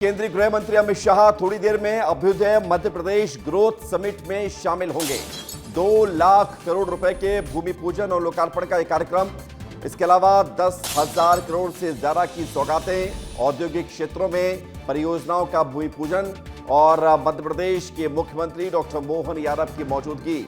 केंद्रीय गृह मंत्री अमित शाह थोड़ी देर में अभ्युदय मध्य प्रदेश ग्रोथ समिट में शामिल होंगे। 2 लाख करोड़ रुपए के भूमि पूजन और लोकार्पण का यह कार्यक्रम, इसके अलावा 10,000 करोड़ से ज्यादा की सौगातें, औद्योगिक क्षेत्रों में परियोजनाओं का भूमि पूजन और मध्य प्रदेश के मुख्यमंत्री डॉक्टर मोहन यादव की मौजूदगी।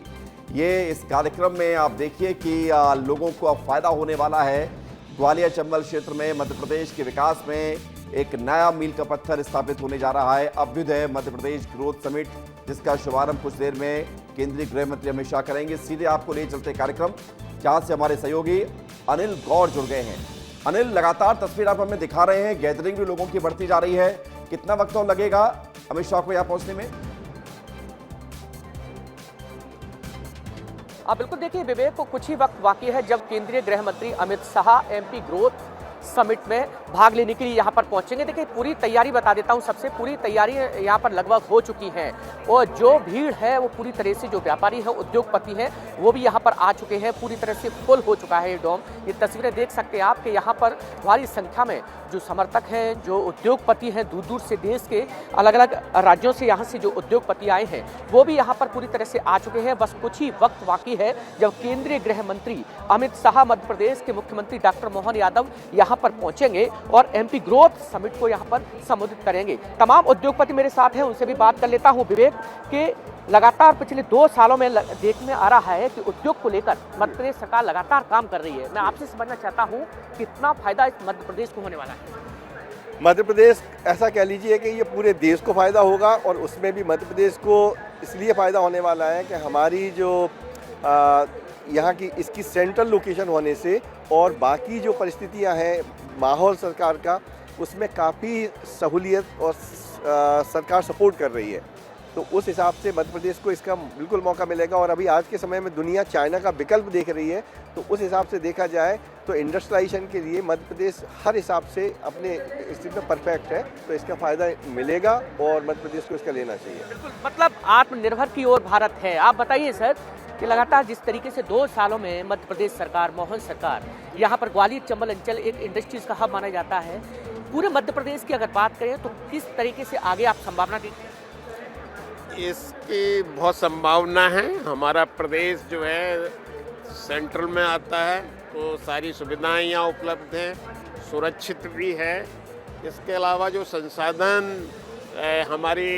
ये इस कार्यक्रम में आप देखिए कि लोगों को अब फायदा होने वाला है। ग्वालियर चंबल क्षेत्र में मध्य प्रदेश के विकास में एक नया मील का पत्थर स्थापित होने जा रहा है, अभ्युदय मध्य प्रदेश ग्रोथ समिट, जिसका शुभारंभ कुछ देर में केंद्रीय गृह मंत्री अमित शाह करेंगे। सीधे आपको ले चलते कार्यक्रम, जहां से हमारे सहयोगी अनिल गौर जुड़ गए हैं। अनिल, लगातार तस्वीर आप हमें दिखा रहे हैं, गैदरिंग भी लोगों की बढ़ती जा रही है। कितना वक्त और लगेगा अमित शाह को यहां पहुंचने में? बिल्कुल, देखिए विवेक को कुछ ही वक्त बाकी है जब केंद्रीय गृह मंत्री Amit Shah MP growth summit में भाग लेने के लिए यहाँ पर पहुंचेंगे। देखिए पूरी तैयारी बता देता हूँ, सबसे पूरी तैयारी यहाँ पर लगभग हो चुकी है और जो भीड़ है वो पूरी तरह से, जो व्यापारी है, उद्योगपति हैं, वो भी यहाँ पर आ चुके हैं। पूरी तरह से फुल हो चुका है ये डोम। ये तस्वीरें देख सकते हैं आप कि यहाँ पर भारी संख्या में जो समर्थक हैं, जो उद्योगपति हैं, दूर दूर से देश के अलग अलग राज्यों से यहाँ से जो उद्योगपति आए हैं वो भी यहाँ पर पूरी तरह से आ चुके हैं। बस कुछ ही वक्त बाकी है जब केंद्रीय गृह मंत्री अमित शाह मध्य प्रदेश के मुख्यमंत्री डॉक्टर मोहन यादव यहाँ पर पहुंचेंगे और एमपी ग्रोथ समिट को यहाँ पर संबोधित करेंगे। तमाम उद्योगपति मेरे साथ हैं, उनसे भी बात कर लेता हूँ। विवेक के लगातार पिछले 2 सालों में देखने आ रहा है कि उद्योग को लेकर मध्य प्रदेश सरकार लगातार काम कर रही है। मैं आपसे समझना चाहता हूँ कितना फायदा इस मध्य प्रदेश को होने वाला है? मध्य प्रदेश, ऐसा कह लीजिए कि ये पूरे देश को फायदा होगा और उसमें भी मध्य प्रदेश को इसलिए फायदा होने वाला है कि हमारी जो यहाँ की इसकी सेंट्रल लोकेशन होने से और बाकी जो परिस्थितियाँ हैं माहौल सरकार का, उसमें काफ़ी सहूलियत और सरकार सपोर्ट कर रही है। तो उस हिसाब से मध्य प्रदेश को इसका बिल्कुल मौका मिलेगा। और अभी आज के समय में दुनिया चाइना का विकल्प देख रही है, तो उस हिसाब से देखा जाए तो इंडस्ट्रियलाइजेशन के लिए मध्य प्रदेश हर हिसाब से अपने स्थिति में परफेक्ट है। तो इसका फ़ायदा मिलेगा और मध्य प्रदेश को इसका लेना चाहिए। बिल्कुल, मतलब आत्मनिर्भर की ओर भारत है। आप बताइए सर कि लगातार जिस तरीके से 2 सालों में मध्य प्रदेश सरकार, मोहन सरकार, यहाँ पर ग्वालियर चंबल अंचल एक इंडस्ट्रीज का हब माना जाता है। पूरे मध्य प्रदेश की अगर बात करें तो किस तरीके से आगे आप संभावना देखते हैं? इसकी बहुत संभावना है। हमारा प्रदेश जो है सेंट्रल में आता है, तो सारी सुविधाएं यहाँ उपलब्ध हैं, सुरक्षित भी है। इसके अलावा जो संसाधन हमारी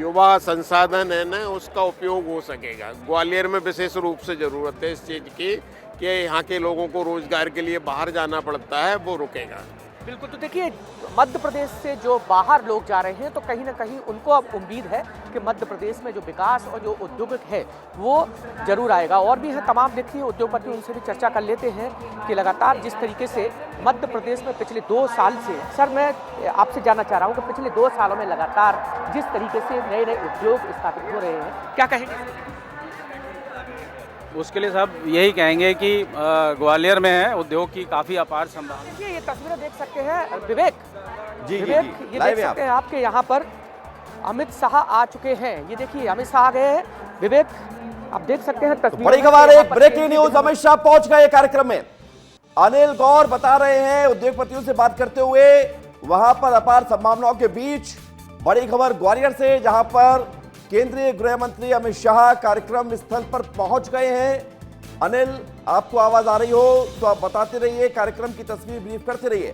युवा संसाधन है ना, उसका उपयोग हो सकेगा। ग्वालियर में विशेष रूप से ज़रूरत है इस चीज़ की कि यहाँ के लोगों को रोज़गार के लिए बाहर जाना पड़ता है, वो रुकेगा। बिल्कुल, तो देखिए मध्य प्रदेश से जो बाहर लोग जा रहे हैं तो कहीं ना कहीं उनको अब उम्मीद है कि मध्य प्रदेश में जो विकास और जो उद्योग है वो जरूर आएगा। और भी है तमाम, देखिए उद्योगपति, उनसे भी चर्चा कर लेते हैं कि लगातार जिस तरीके से मध्य प्रदेश में पिछले 2 साल से, सर मैं आपसे जानना चाह रहा हूँ कि पिछले 2 सालों में लगातार जिस तरीके से नए नए उद्योग स्थापित हो रहे हैं, क्या कहेंगे? उसके लिए सब यही कहेंगे कि ग्वालियर में है उद्योग की काफ़ी अपार संभावना। देखिए ये तस्वीरें देख सकते हैं विवेक, जी, विवेक जी, ये देख सकते हैं आपके यहाँ पर अमित शाह आ चुके हैं। ये देखिए अमित शाह आ गए हैं। विवेक आप देख सकते हैं तस्वीर। बड़ी खबर, एक ब्रेकिंग न्यूज, अमित शाह पहुंच गए कार्यक्रम में। अनिल गौर बता रहे हैं, उद्योगपतियों से बात करते हुए, वहां पर अपार संभावनाओं के बीच बड़ी खबर ग्वालियर से, जहां पर केंद्रीय गृह मंत्री अमित शाह कार्यक्रम स्थल पर पहुंच गए हैं। अनिल, आपको आवाज आ रही हो तो आप बताते रहिए, कार्यक्रम की तस्वीर ब्रीफ करते रहिए।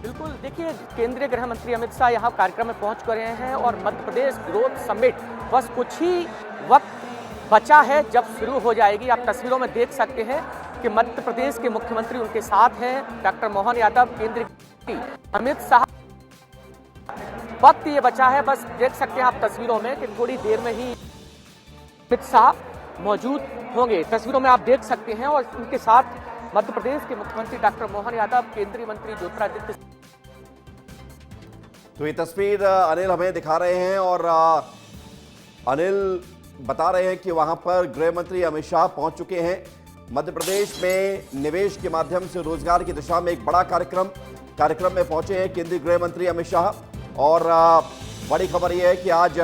बिल्कुल, देखिए केंद्रीय गृह मंत्री अमित शाह यहाँ कार्यक्रम में पहुंच गए हैं और मध्य प्रदेश ग्रोथ समिट बस कुछ ही वक्त बचा है जब शुरू हो जाएगी। आप तस्वीरों में देख सकते हैं कि मध्य प्रदेश के मुख्यमंत्री उनके साथ हैं, डॉक्टर मोहन यादव, केंद्रीय मंत्री अमित शाह। वक्त ये बचा है, बस देख सकते हैं आप तस्वीरों में कि थोड़ी देर में ही अमित शाह मौजूद होंगे। तस्वीरों में आप देख सकते हैं और उनके साथ मध्य प्रदेश के मुख्यमंत्री डॉक्टर मोहन यादव, केंद्रीय मंत्री ज्योतिरादित्य। तो ये तस्वीर अनिल हमें दिखा रहे हैं और अनिल बता रहे हैं कि वहां पर गृह मंत्री अमित शाह पहुंच चुके हैं। मध्य प्रदेश में निवेश के माध्यम से रोजगार की दिशा में एक बड़ा कार्यक्रम में पहुंचे हैं केंद्रीय गृह मंत्री अमित शाह। और बड़ी खबर यह है कि आज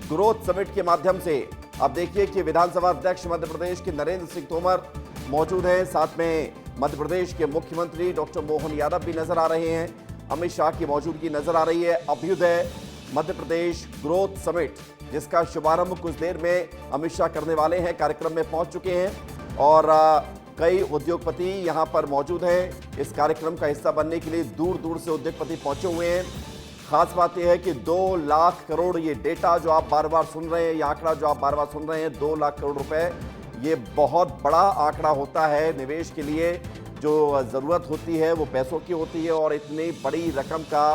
ग्रोथ समिट के माध्यम से आप देखिए कि विधानसभा अध्यक्ष मध्य प्रदेश के नरेंद्र सिंह तोमर मौजूद हैं, साथ में मध्य प्रदेश के मुख्यमंत्री डॉक्टर मोहन यादव भी नजर आ रहे हैं। अमित शाह की मौजूदगी नजर आ रही है। अभ्युदय मध्य प्रदेश ग्रोथ समिट, जिसका शुभारंभ कुछ देर में अमित शाह करने वाले हैं, कार्यक्रम में पहुंच चुके हैं और कई उद्योगपति यहां पर मौजूद हैं। इस कार्यक्रम का हिस्सा बनने के लिए दूर दूर से उद्योगपति पहुंचे हुए हैं। खास बात यह है कि 2 लाख करोड़, ये डेटा जो आप बार बार सुन रहे हैं, ये आंकड़ा जो आप बार बार सुन रहे हैं, 2 लाख करोड़ रुपए, ये बहुत बड़ा आंकड़ा होता है निवेश के लिए। जो ज़रूरत होती है वो पैसों की होती है और इतनी बड़ी रकम का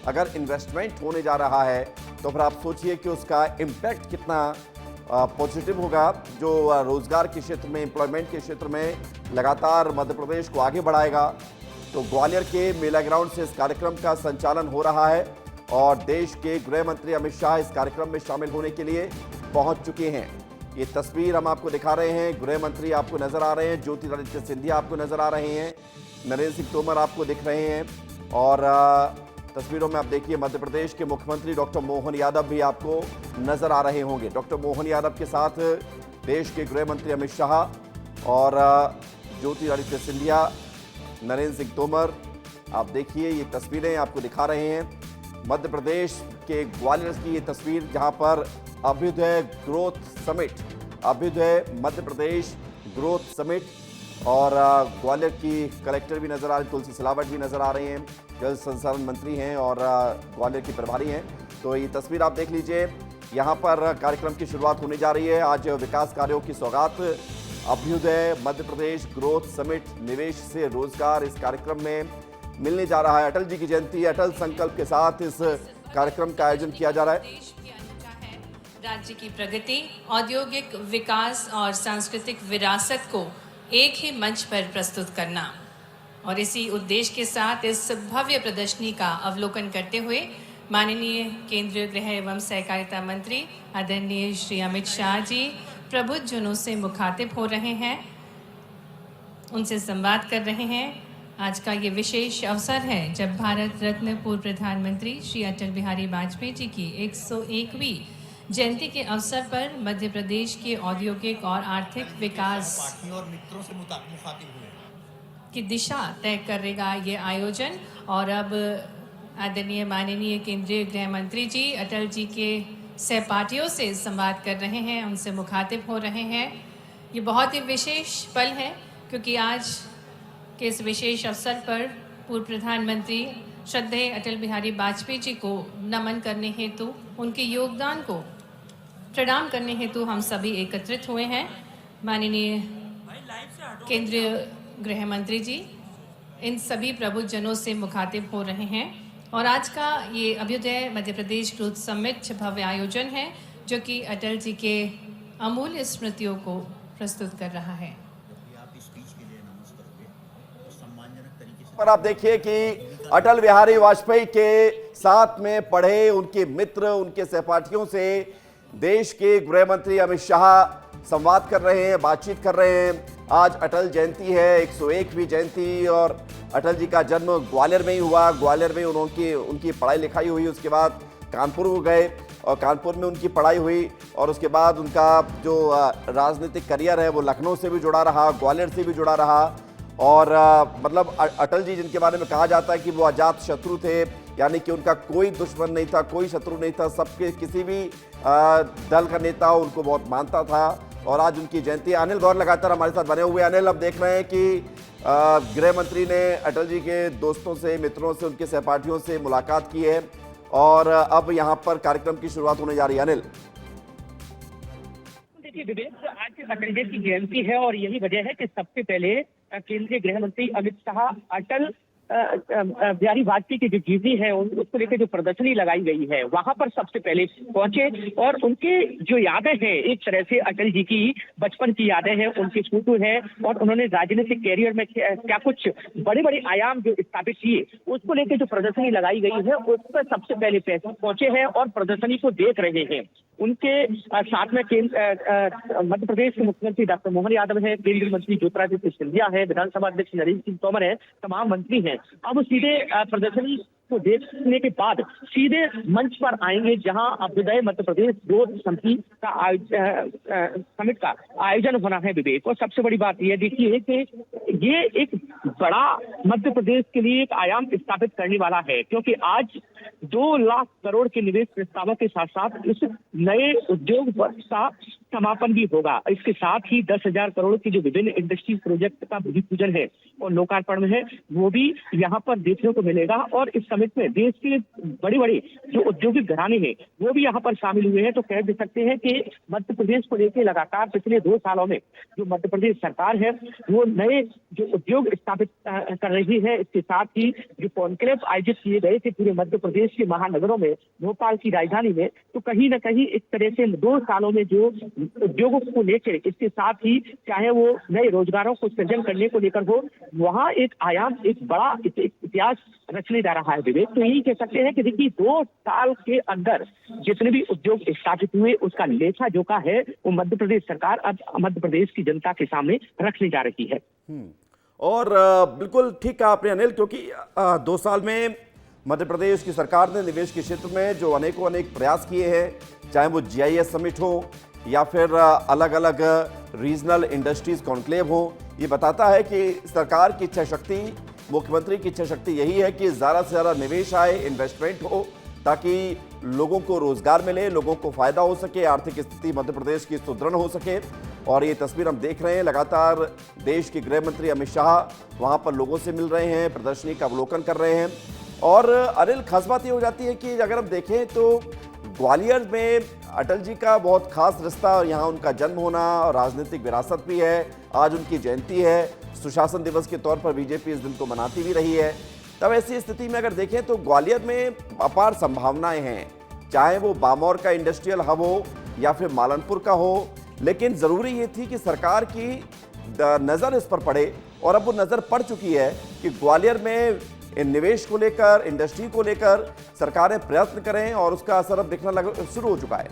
अगर इन्वेस्टमेंट होने जा रहा है तो फिर आप सोचिए कि उसका इम्पैक्ट कितना पॉजिटिव होगा, जो रोजगार के क्षेत्र में, एम्प्लॉयमेंट के क्षेत्र में लगातार मध्य प्रदेश को आगे बढ़ाएगा। तो ग्वालियर के मेला ग्राउंड से इस कार्यक्रम का संचालन हो रहा है और देश के गृह मंत्री अमित शाह इस कार्यक्रम में शामिल होने के लिए पहुंच चुके हैं। ये तस्वीर हम आपको दिखा रहे हैं। गृह मंत्री आपको नजर आ रहे हैं, ज्योतिरादित्य सिंधिया आपको नजर आ रहे हैं, नरेंद्र सिंह तोमर आपको दिख रहे हैं और तस्वीरों में आप देखिए मध्य प्रदेश के मुख्यमंत्री डॉक्टर मोहन यादव भी आपको नजर आ रहे होंगे। डॉक्टर मोहन यादव के साथ देश के गृह मंत्री अमित शाह और ज्योतिरादित्य सिंधिया, नरेंद्र सिंह तोमर, आप देखिए ये तस्वीरें आपको दिखा रहे हैं। मध्य प्रदेश के ग्वालियर की ये तस्वीर, जहां पर Abhyuday growth summit, Abhyuday Madhya Pradesh growth summit, और ग्वालियर की कलेक्टर भी नजर आ रही, तुलसी सिलावट भी नजर आ रही हैं, जल संसाधन मंत्री हैं और ग्वालियर की प्रभारी हैं। तो ये तस्वीर आप देख लीजिए, यहाँ पर कार्यक्रम की शुरुआत होने जा रही है। आज विकास कार्यों की सौगात, अभ्युदय मध्य प्रदेश ग्रोथ समिट, निवेश से रोजगार, इस कार्यक्रम में मिलने जा रहा है। अटल जी की जयंती, अटल संकल्प के साथ इस कार्यक्रम का आयोजन किया जा रहा है। राज्य की प्रगति, औद्योगिक विकास और सांस्कृतिक विरासत को एक ही मंच पर प्रस्तुत करना, और इसी उद्देश्य के साथ इस भव्य प्रदर्शनी का अवलोकन करते हुए माननीय केंद्रीय गृह एवं सहकारिता मंत्री आदरणीय श्री अमित शाह जी प्रबुद्ध जनों से मुखातिब हो रहे हैं, उनसे संवाद कर रहे हैं। आज का ये विशेष अवसर है जब भारत रत्न पूर्व प्रधानमंत्री श्री अटल बिहारी वाजपेयी जी की 101वीं जयंती के अवसर पर मध्य प्रदेश के औद्योगिक और आर्थिक विकास और मित्रों से मुखातिब हुए की दिशा तय करेगा ये आयोजन। और अब आदरणीय माननीय केंद्रीय गृह मंत्री जी अटल जी के सहपाठियों से संवाद कर रहे हैं, उनसे मुखातिब हो रहे हैं। ये बहुत ही विशेष पल है क्योंकि आज के इस विशेष अवसर पर पूर्व प्रधानमंत्री श्रद्धेय अटल बिहारी वाजपेयी जी को नमन करने हेतु, उनके योगदान को प्रणाम करने हेतु हम सभी एकत्रित हुए हैं। माननीय केंद्रीय गृह मंत्री जी इन सभी प्रबुद्ध जनों से मुखातिब हो रहे हैं और आज का ये अभ्युदय मध्य प्रदेश ग्रोथ समिट भव्य आयोजन है जो कि अटल जी के अमूल्य स्मृतियों को प्रस्तुत कर रहा है। पर आप देखिए कि अटल बिहारी वाजपेयी के साथ में पढ़े उनके मित्र, उनके सहपाठियों से देश के गृह मंत्री अमित शाह संवाद कर रहे हैं, बातचीत कर रहे हैं। आज अटल जयंती है, 101वीं जयंती, और अटल जी का जन्म ग्वालियर में ही हुआ। ग्वालियर में उनकी पढ़ाई लिखाई हुई, उसके बाद कानपुर वो गए और कानपुर में उनकी पढ़ाई हुई और उसके बाद उनका जो राजनीतिक करियर है वो लखनऊ से भी जुड़ा रहा, ग्वालियर से भी जुड़ा रहा। और मतलब अटल जी जिनके बारे में कहा जाता है कि वो अजात शत्रु थे, यानी कि उनका कोई दुश्मन नहीं था, कोई शत्रु नहीं था, सबके किसी भी दल का नेता उनको बहुत मानता था। और आज उनकी जयंती। अनिल गौर लगातार हमारे साथ बने हुए। अनिल, अब देख रहे हैं कि गृह मंत्री ने अटल जी के दोस्तों से, मित्रों से, उनके सहपाठियों से मुलाकात की है और अब यहाँ पर कार्यक्रम की शुरुआत होने जा रही है। अनिल, देखिए विवेक, आज अटल जी की जयंती है और यही वजह है कि सबसे पहले केंद्रीय गृह मंत्री अमित शाह अटल बिहारी वाजपेयी की जो जीवनी है उसको लेकर जो प्रदर्शनी लगाई गई है वहां पर सबसे पहले पहुंचे और उनके जो यादें हैं, एक तरह से अटल जी की बचपन की यादें हैं, उनकी फोटो है और उन्होंने राजनीतिक कैरियर में क्या कुछ बड़े बड़े आयाम जो स्थापित किए उसको लेकर जो प्रदर्शनी लगाई गई है उस पर सबसे पहले पहुंचे हैं और प्रदर्शनी को देख रहे हैं। उनके साथ में मध्य प्रदेश के मुख्यमंत्री डॉक्टर मोहन यादव है, केंद्रीय मंत्री ज्योतिरादित्य सिंधिया है, विधानसभा अध्यक्ष नरेंद्र सिंह तोमर है, तमाम मंत्री हैं। अब सीधे प्रदर्शनी को देखने के बाद सीधे मंच पर आएंगे जहां अभ्युदय मध्य प्रदेश ग्रोथ समिति का समिट का आयोजन होना है विवेक। और सबसे बड़ी बात यह देखिए कि ये एक बड़ा मध्य प्रदेश के लिए एक आयाम स्थापित करने वाला है, क्योंकि आज 2 लाख करोड़ के निवेश प्रस्तावों के साथ साथ इस नए उद्योग वर्ष का समापन भी होगा। इसके साथ ही 10,000 करोड़ की जो विभिन्न इंडस्ट्रीज प्रोजेक्ट का भूमि पूजन है और लोकार्पण है वो भी यहाँ पर देखने को मिलेगा। और इस समिट में देश के बड़े बड़े जो औद्योगिक घराने हैं वो भी यहाँ पर शामिल हुए हैं। तो कह सकते हैं कि मध्य प्रदेश को लेकर लगातार पिछले 2 सालों में जो मध्य प्रदेश सरकार है वो नए जो उद्योग स्थापित कर रही है। इसके साथ ही जो कॉन्क्लेव आयोजित किए गए थे पूरे मध्य प्रदेश के महानगरों में, भोपाल की राजधानी में, तो कहीं न कहीं इस तरह से 2 सालों में जो उद्योगों को लेकर, इसके साथ ही चाहे वो नए रोजगारों को सृजन करने को लेकर हो, वहाँ एक आयाम, एक बड़ा इतिहास रचने जा रहा है विवेक। तो यही कह सकते हैं कि देखिए 2 साल के अंदर जितने भी उद्योग स्थापित हुए उसका लेखा जोखा है वो मध्य प्रदेश सरकार अब मध्य प्रदेश की जनता के सामने रखने जा रही है। और बिल्कुल ठीक कहा आपने अनिल, क्योंकि 2 साल में मध्य प्रदेश की सरकार ने निवेश के क्षेत्र में जो अनेक प्रयास किए हैं, चाहे वो GIS समिट हो या फिर अलग अलग रीजनल इंडस्ट्रीज कॉन्क्लेव हो, ये बताता है कि सरकार की इच्छा शक्ति, मुख्यमंत्री की इच्छा शक्ति यही है कि ज़्यादा से ज़्यादा निवेश आए, इन्वेस्टमेंट हो, ताकि लोगों को रोजगार मिले, लोगों को फायदा हो सके, आर्थिक स्थिति मध्य प्रदेश की सुदृढ़ हो सके। और ये तस्वीर हम देख रहे हैं, लगातार देश के गृह मंत्री अमित शाह वहाँ पर लोगों से मिल रहे हैं, प्रदर्शनी का अवलोकन कर रहे हैं। और अनिल, खास बात ये हो जाती है कि अगर हम देखें तो ग्वालियर में अटल जी का बहुत खास रिश्ता और यहाँ उनका जन्म होना और राजनीतिक विरासत भी है। आज उनकी जयंती है, सुशासन दिवस के तौर पर बीजेपी इस दिन को मनाती भी रही है। तब ऐसी स्थिति में अगर देखें तो ग्वालियर में अपार संभावनाएं हैं, चाहे वो बामौर का इंडस्ट्रियल हब हो या फिर मालनपुर का हो। लेकिन ज़रूरी ये थी कि सरकार की नज़र इस पर पड़े, और अब वो नज़र पड़ चुकी है कि ग्वालियर में निवेश को लेकर, इंडस्ट्री को लेकर सरकारें प्रयत्न करें और उसका असर अब दिखना शुरू हो चुका है।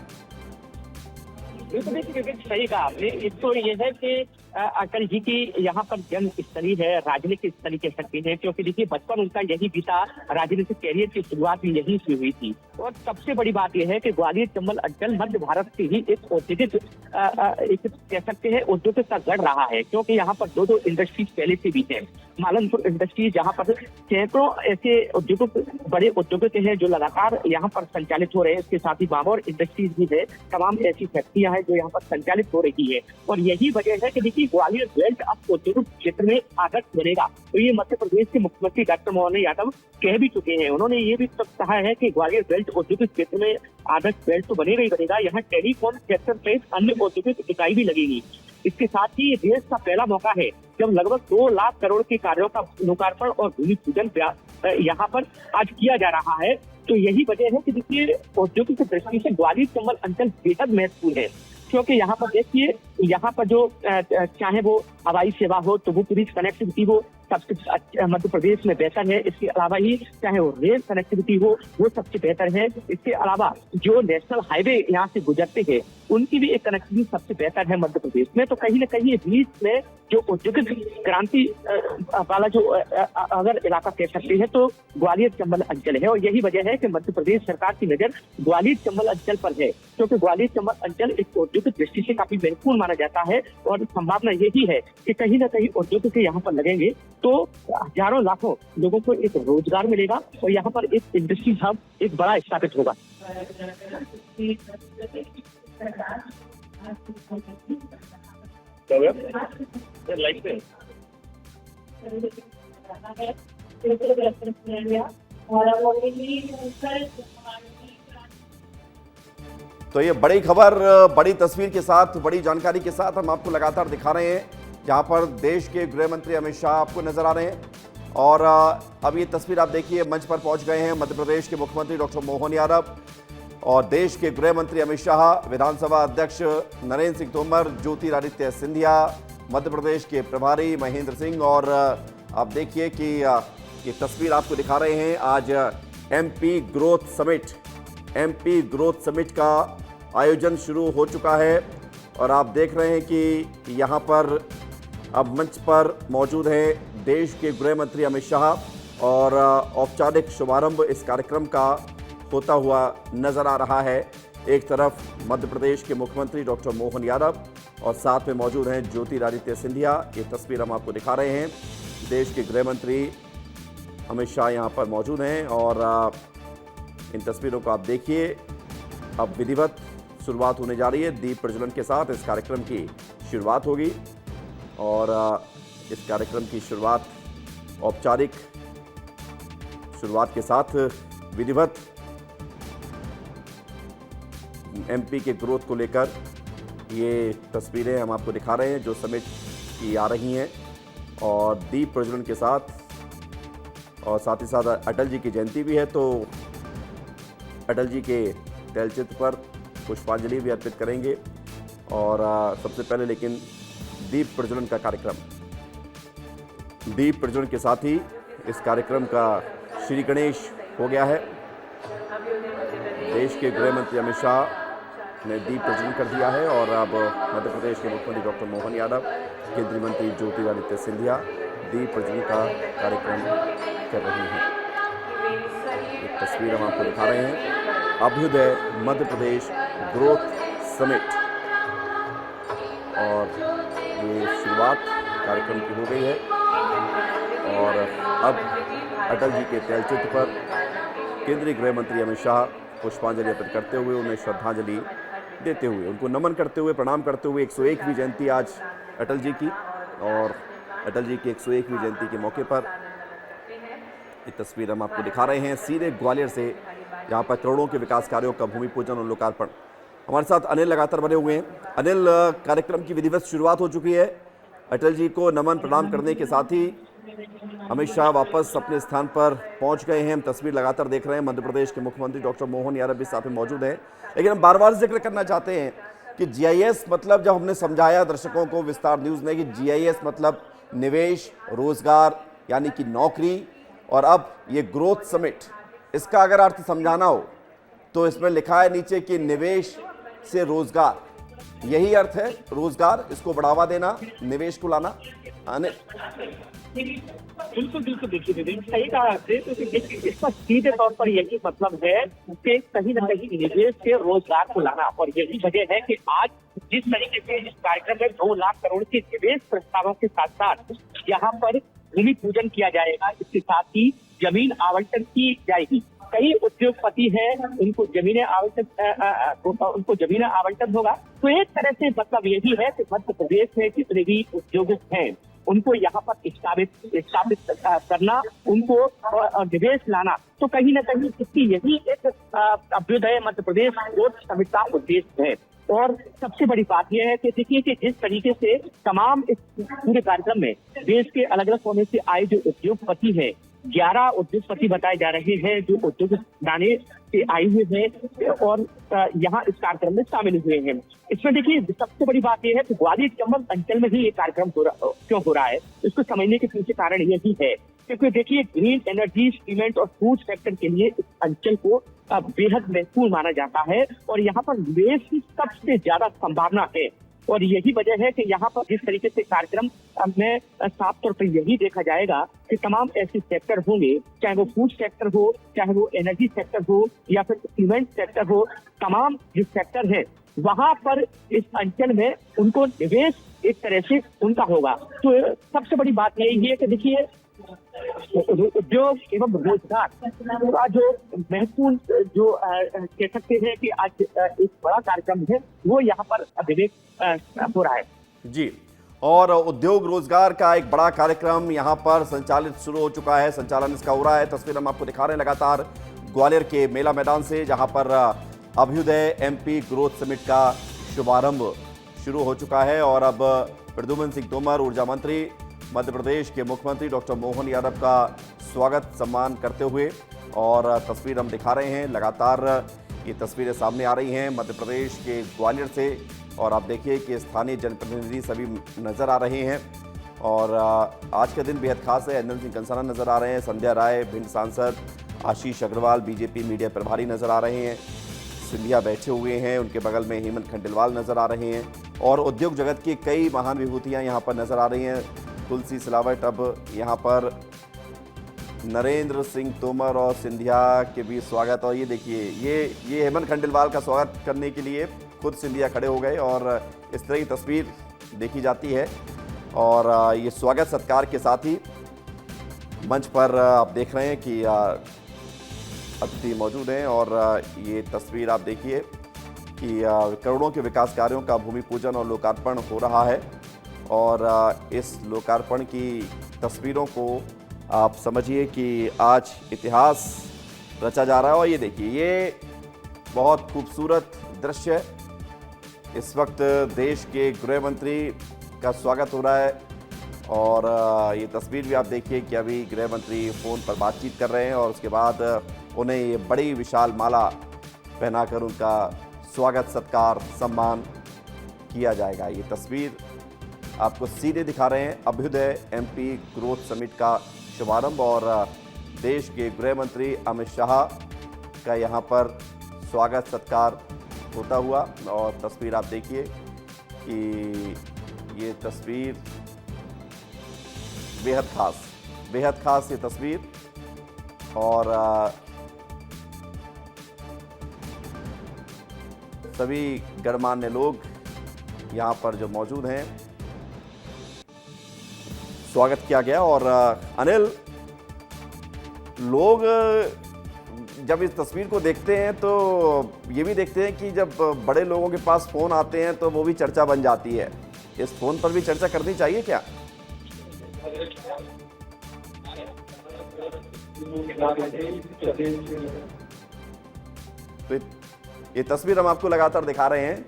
सही कहा आपने। एक तो ये है कि अटल जी की यहाँ पर जन्म स्थली है, राजनीतिक स्थली कह सकते हैं, क्योंकि देखिए बचपन उनका यही बीता, राजनीतिक कैरियर की शुरुआत भी यहीं से हुई थी। और सबसे बड़ी बात यह है कि ग्वालियर चंबल अंचल मध्य भारत की ही एक औद्योगिक कह सकते हैं औद्योगिक का गढ़ रहा है, क्योंकि यहाँ पर 2 इंडस्ट्रीज पहले से भी है। मालनपुर इंडस्ट्रीज जहाँ पर सैकड़ों ऐसे उद्योगिक, बड़े उद्योगिक हैं जो लगातार यहाँ पर संचालित हो रहे हैं। इसके साथ ही बामौर इंडस्ट्रीज भी है, तमाम ऐसी फैक्ट्रियां हैं जो यहाँ पर संचालित हो रही है। और यही वजह है कि देखिए ग्वालियर बेल्ट अब औद्योगिक क्षेत्र में आदर्श बनेगा। तो ये मध्य प्रदेश के मुख्यमंत्री डॉक्टर मोहन यादव कह भी चुके हैं। उन्होंने ये भी कहा है कि ग्वालियर बेल्ट औद्योगिक क्षेत्र में आदर्श बेल्ट तो बनेगा ही बनेगा, यहाँ टेलीकॉम सेक्टर सहित अन्य औद्योगिक इकाई भी लगेगी। इसके साथ ही ये देश का पहला मौका है जब लगभग 2 लाख करोड़ के कार्यों का लोकार्पण और भूमि पूजन यहाँ पर आज किया जा रहा है। तो यही वजह है कि देखिए औद्योगिक दृष्टि से ग्वालियर चंबल अंचल बेहद महत्वपूर्ण है, क्योंकि यहाँ पर देखिए, यहाँ पर जो चाहे वो हवाई सेवा हो तो वो पूरी कनेक्टिविटी हो, सबसे मध्य प्रदेश में बेहतर है। इसके अलावा ही चाहे वो रेल कनेक्टिविटी हो वो सबसे बेहतर है। इसके अलावा जो नेशनल हाईवे यहाँ से गुजरते हैं उनकी भी एक कनेक्टिविटी सबसे बेहतर है मध्य प्रदेश में। तो कहीं न कहीं बीच में जो औद्योगिक क्रांति वाला जो अगर इलाका कह सकते हैं तो ग्वालियर चंबल अंचल है। और यही वजह है कि मध्य प्रदेश सरकार की नजर ग्वालियर चंबल अंचल पर है, क्योंकि ग्वालियर चंबल अंचल एक औद्योगिक दृष्टि से काफी महत्वपूर्ण माना जाता है। और संभावना यही है कि कहीं न कहीं औद्योगिक यहाँ पर लगेंगे तो हजारों लाखों लोगों को एक रोजगार मिलेगा और यहाँ पर एक इंडस्ट्री हब एक बड़ा स्थापित होगा। तो ये बड़ी खबर, बड़ी तस्वीर के साथ, बड़ी जानकारी के साथ हम आपको लगातार दिखा रहे हैं, जहां पर देश के गृह मंत्री अमित शाह आपको नजर आ रहे हैं। और अब ये तस्वीर आप देखिए, मंच पर पहुंच गए हैं मध्य प्रदेश के मुख्यमंत्री डॉक्टर मोहन यादव और देश के गृह मंत्री अमित शाह, विधानसभा अध्यक्ष नरेंद्र सिंह तोमर, ज्योतिरादित्य सिंधिया, मध्य प्रदेश के प्रभारी महेंद्र सिंह। और आप देखिए कि ये तस्वीर आपको दिखा रहे हैं, आज MP ग्रोथ समिट का आयोजन शुरू हो चुका है। और आप देख रहे हैं कि यहाँ पर अब मंच पर मौजूद हैं देश के गृह मंत्री अमित शाह और औपचारिक शुभारंभ इस कार्यक्रम का होता हुआ नजर आ रहा है। एक तरफ मध्य प्रदेश के मुख्यमंत्री डॉक्टर मोहन यादव और साथ में मौजूद हैं ज्योतिरादित्य सिंधिया। ये तस्वीर हम आपको दिखा रहे हैं। देश के गृह मंत्री अमित शाह यहाँ पर मौजूद हैं और इन तस्वीरों को आप देखिए। अब विधिवत शुरुआत होने जा रही है। दीप प्रज्वलन के साथ इस कार्यक्रम की शुरुआत होगी और इस कार्यक्रम की शुरुआत औपचारिक शुरुआत के साथ विधिवत एमपी के ग्रोथ को लेकर ये तस्वीरें हम आपको दिखा रहे हैं जो समिट की आ रही हैं और दीप प्रज्वलन के साथ और साथ ही साथ अटल जी की जयंती भी है, तो अटल जी के तैलचित्र पर पुष्पांजलि भी अर्पित करेंगे। और सबसे पहले लेकिन दीप प्रज्वलन का कार्यक्रम, दीप प्रज्वलन के साथ ही इस कार्यक्रम का श्री गणेश हो गया है। देश के गृह मंत्री अमित शाह ने दीप प्रज्वलन कर दिया है और अब मध्य प्रदेश के मुख्यमंत्री डॉक्टर मोहन यादव, केंद्रीय मंत्री ज्योतिरादित्य सिंधिया दीप प्रज्वलन का कार्यक्रम कर रहे हैं। एक तस्वीर हम आपको दिखा रहे हैं। अभ्युदय मध्य प्रदेश ग्रोथ समिट और ये शुरुआत कार्यक्रम की हो गई है और अब अटल जी के तैलचित्र पर केंद्रीय गृह मंत्री अमित शाह पुष्पांजलि अर्पित करते हुए उन्हें श्रद्धांजलि देते हुए, उनको नमन करते हुए, प्रणाम करते हुए 101वीं जयंती आज अटल जी की और अटल जी की 101वीं जयंती के मौके पर ये तस्वीर हम आपको दिखा रहे हैं सीधे ग्वालियर से, जहाँ पर करोड़ों के विकास कार्यों का भूमि पूजन और लोकार्पण। हमारे साथ अनिल लगातार बने हुए हैं। अनिल, कार्यक्रम की विधिवत शुरुआत हो चुकी है। अटल जी को नमन प्रणाम करने के साथ ही अमित शाह वापस अपने स्थान पर पहुंच गए हैं। हम तस्वीर लगातार देख रहे हैं। मध्य प्रदेश के मुख्यमंत्री डॉक्टर मोहन यादव भी साथ में मौजूद हैं। लेकिन हम बार बार जिक्र करना चाहते हैं कि जीआईएस मतलब, जब हमने समझाया दर्शकों को विस्तार न्यूज़ ने कि जीआईएस मतलब निवेश, रोजगार यानी कि नौकरी, और अब ये ग्रोथ समिट, इसका अगर अर्थ समझाना हो तो इसमें लिखा है नीचे कि निवेश से रोजगार, यही अर्थ है। रोजगार, इसको बढ़ावा देना, निवेश को लाना। बिल्कुल बिल्कुल, देखिए विवेक, सही कहा आपने। तो देखिए इसका सीधे तौर पर यही मतलब है कि कहीं न कहीं निवेश से रोजगार को लाना, और यही वजह है कि आज जिस तरीके से इस कार्यक्रम में 2 लाख करोड़ के निवेश प्रस्तावों के साथ साथ यहाँ पर भूमि पूजन किया जाएगा, इसके साथ ही जमीन आवंटन की जाएगी। कई उद्योगपति हैं, उनको जमीनें आवंटन होगा। तो एक तरह से मतलब यही है कि मध्य प्रदेश में जितने भी उद्योग हैं उनको यहाँ पर स्थापित करना, उनको निवेश लाना। तो कहीं न कहीं इसकी यही एक अभ्युदय मध्य प्रदेश ग्रोथ समिट का उद्देश्य है। और सबसे बड़ी बात यह है कि देखिए कि जिस तरीके से तमाम इस पूरे कार्यक्रम में देश के अलग अलग कोने से आए जो उद्योगपति हैं, 11 उद्योगपति बताए जा रहे हैं जो उद्योग लाने से आए हुए हैं और यहाँ इस कार्यक्रम में शामिल हुए हैं। इसमें देखिए सबसे बड़ी बात यह है कि ग्वालियर चंबल अंचल में ही ये कार्यक्रम क्यों हो रहा है, इसको समझने के पीछे कारण यही है क्योंकि देखिए ग्रीन एनर्जी, सीमेंट और फूड सेक्टर के लिए इस अंचल को बेहद महत्वपूर्ण माना जाता है और यहाँ पर निवेश की सबसे ज्यादा संभावना है। और यही वजह है कि यहाँ पर जिस तरीके से कार्यक्रम में साफ तौर पर यही देखा जाएगा कि तमाम ऐसे सेक्टर होंगे, चाहे वो फूड सेक्टर हो, चाहे वो एनर्जी सेक्टर हो या फिर सीमेंट सेक्टर हो, तमाम जो सेक्टर है वहाँ पर इस अंचल में उनको निवेश एक तरह से उनका होगा। तो सबसे बड़ी बात यही है कि देखिए उद्योग एवं रोजगार का जो महत्वपूर्ण जो कह सकते हैं कि आज एक बड़ा कार्यक्रम है वो यहाँ पर विवेक हो रहा है जी। और उद्योग रोजगार का एक बड़ा कार्यक्रम यहाँ पर संचालित शुरू हो चुका है, संचालन इसका हो रहा है। तस्वीर हम आपको दिखा रहे हैं लगातार ग्वालियर के मेला मैदान से, जहाँ पर अभ्युदय एमपी ग्रोथ समिट का शुभारंभ शुरू हो चुका है और अब प्रद्युम्न सिंह तोमर, ऊर्जा मंत्री, मध्य प्रदेश के मुख्यमंत्री डॉक्टर मोहन यादव का स्वागत सम्मान करते हुए, और तस्वीर हम दिखा रहे हैं लगातार ये तस्वीरें सामने आ रही हैं मध्य प्रदेश के ग्वालियर से। और आप देखिए कि स्थानीय जनप्रतिनिधि सभी नज़र आ रहे हैं और आज का दिन बेहद खास है। एनएल सिंह कंसाना नज़र आ रहे हैं, संध्या राय भिंड सांसद, आशीष अग्रवाल बीजेपी मीडिया प्रभारी नज़र आ रहे हैं, सिंधिया बैठे हुए हैं, उनके बगल में हेमंत खंडेलवाल नज़र आ रहे हैं और उद्योग जगत की कई महान विभूतियाँ यहाँ पर नज़र आ रही हैं। तुलसी सिलावट, अब यहाँ पर नरेंद्र सिंह तोमर और सिंधिया के भी स्वागत। और ये देखिए ये हेमंत खंडेलवाल का स्वागत करने के लिए खुद सिंधिया खड़े हो गए और इस तरह की तस्वीर देखी जाती है। और ये स्वागत सत्कार के साथ ही मंच पर आप देख रहे हैं कि अतिथि मौजूद हैं और ये तस्वीर आप देखिए कि करोड़ों के विकास कार्यों का भूमि पूजन और लोकार्पण हो रहा है। और इस लोकार्पण की तस्वीरों को आप समझिए कि आज इतिहास रचा जा रहा है। और ये देखिए, ये बहुत खूबसूरत दृश्य है। इस वक्त देश के गृह मंत्री का स्वागत हो रहा है और ये तस्वीर भी आप देखिए कि अभी गृह मंत्री फ़ोन पर बातचीत कर रहे हैं और उसके बाद उन्हें ये बड़ी विशाल माला पहनाकर उनका स्वागत सत्कार सम्मान किया जाएगा। ये तस्वीर आपको सीधे दिखा रहे हैं अभ्युदय एमपी ग्रोथ समिट का शुभारंभ और देश के गृह मंत्री अमित शाह का यहाँ पर स्वागत सत्कार होता हुआ। और तस्वीर आप देखिए कि ये तस्वीर बेहद खास ये तस्वीर। और सभी गणमान्य लोग यहाँ पर जो मौजूद हैं, स्वागत किया गया। और अनिल, लोग जब इस तस्वीर को देखते हैं तो ये भी देखते हैं कि जब बड़े लोगों के पास फ़ोन आते हैं तो वो भी चर्चा बन जाती है। इस फ़ोन पर भी चर्चा करनी चाहिए क्या? तो ये तस्वीर हम आपको लगातार दिखा रहे हैं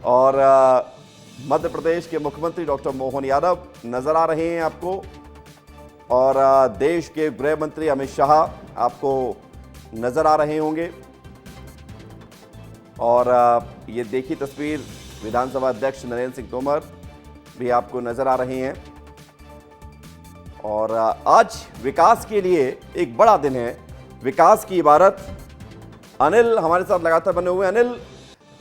और मध्य प्रदेश के मुख्यमंत्री डॉक्टर मोहन यादव नजर आ रहे हैं आपको और देश के गृह मंत्री अमित शाह आपको नजर आ रहे होंगे। और ये देखिए तस्वीर, विधानसभा अध्यक्ष नरेंद्र सिंह तोमर भी आपको नजर आ रहे हैं। और आज विकास के लिए एक बड़ा दिन है, विकास की इबारत। अनिल हमारे साथ लगातार बने हुए। अनिल,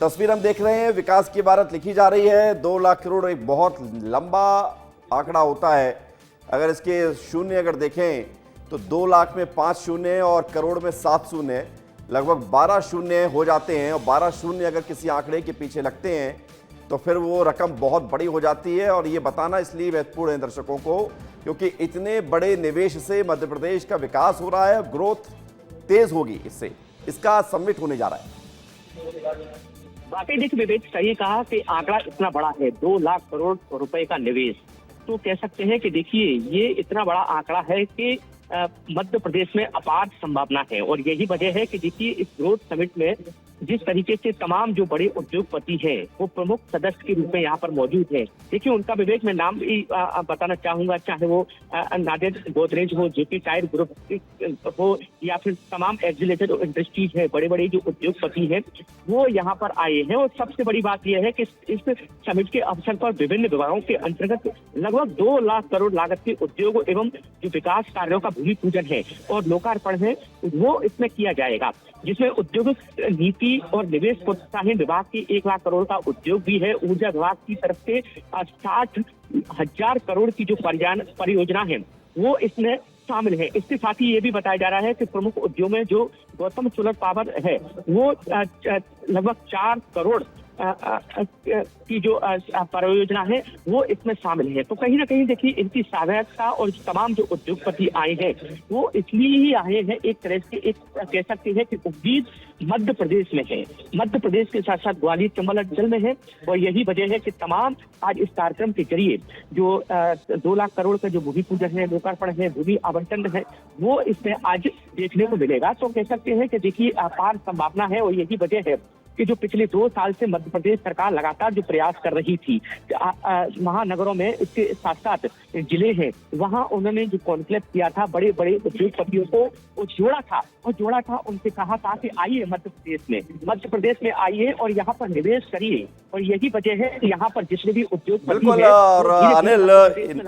तस्वीर हम देख रहे हैं, विकास की इबारत लिखी जा रही है। 2 लाख करोड़ एक बहुत लंबा आंकड़ा होता है। अगर इसके शून्य अगर देखें तो 2 लाख में 5 शून्य और करोड़ में 7 शून्य, लगभग 12 शून्य हो जाते हैं। और 12 शून्य अगर किसी आंकड़े के पीछे लगते हैं तो फिर वो रकम बहुत बड़ी हो जाती है। और ये बताना इसलिए महत्वपूर्ण है दर्शकों को क्योंकि इतने बड़े निवेश से मध्य प्रदेश का विकास हो रहा है, ग्रोथ तेज होगी इससे। इसका समिट होने जा रहा है। वाकई देखिए विवेक, सही कहा कि आंकड़ा इतना बड़ा है, 2 लाख करोड़ रुपए का निवेश। तो कह सकते हैं कि देखिए ये इतना बड़ा आंकड़ा है कि मध्य प्रदेश में अपार संभावना है। और यही वजह है कि देखिए इस ग्रोथ समिट में जिस तरीके से तमाम जो बड़े उद्योगपति हैं वो प्रमुख सदस्य के रूप में यहाँ पर मौजूद है। देखिए उनका विवेक मैं नाम भी बताना चाहूंगा, चाहे वो नादेर गोदरेज हो, जेपी टायर ग्रुप हो या फिर तमाम एक्जिलेटेड इंडस्ट्रीज है, बड़े बड़े जो उद्योगपति हैं वो यहाँ पर आए हैं। और सबसे बड़ी बात यह है कि इस समिट के अवसर पर विभिन्न विभागों के अंतर्गत लगभग 2 लाख करोड़ लागत के उद्योग एवं जो विकास कार्यों का भूमि पूजन है और लोकार्पण है वो इसमें किया जाएगा, जिसमें उद्योग नीति और निवेश प्रोत्साहन विभाग की 1 लाख करोड़ का उद्योग भी है। ऊर्जा विभाग की तरफ से 60,000 करोड़ की जो परियोजना है वो इसमें शामिल है। इसके साथ ही ये भी बताया जा रहा है कि प्रमुख उद्योग में जो गौतम सोलर पावर है वो लगभग 4 करोड़ की जो परियोजना है वो इसमें शामिल है। तो कहीं ना कहीं देखिए इनकी सहायता और तमाम जो उद्योगपति आए हैं वो इसलिए ही आए हैं, एक तरह से एक कह सकते हैं कि उम्मीद मध्य प्रदेश में है, मध्य प्रदेश के साथ साथ ग्वालियर चंबल अंचल में है। और यही वजह है कि तमाम आज इस कार्यक्रम के जरिए जो 2 लाख करोड़ का जो भूमि पूजन है, लोकार्पण है, भूमि आवंटन है वो इसमें आज देखने को मिलेगा। तो कह सकते हैं कि देखिए अपार संभावना है। और यही वजह है कि जो पिछले 2 साल से मध्य प्रदेश सरकार लगातार जो प्रयास कर रही थी, महानगरों में इसके साथ साथ जिले हैं वहां उन्होंने जो कॉन्क्लेव किया था, बड़े बड़े उद्योगपतियों को जोड़ा था, उनसे कहा था कि आइए मध्य प्रदेश में आइए और यहाँ पर निवेश करिए। और यही वजह है कि यहाँ पर जितने भी उद्योग बिल्कुल। और अनिल,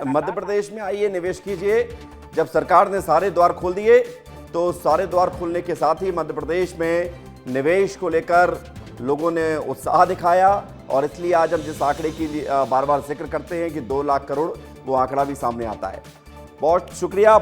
मध्य प्रदेश में आइए निवेश कीजिए। जब सरकार ने सारे द्वार खोल दिए तो सारे द्वार खोलने के साथ ही मध्य प्रदेश में निवेश को लेकर लोगों ने उत्साह दिखाया। और इसलिए आज हम जिस आंकड़े की बार बार जिक्र करते हैं कि 2 लाख करोड़, वो आंकड़ा भी सामने आता है। बहुत शुक्रिया।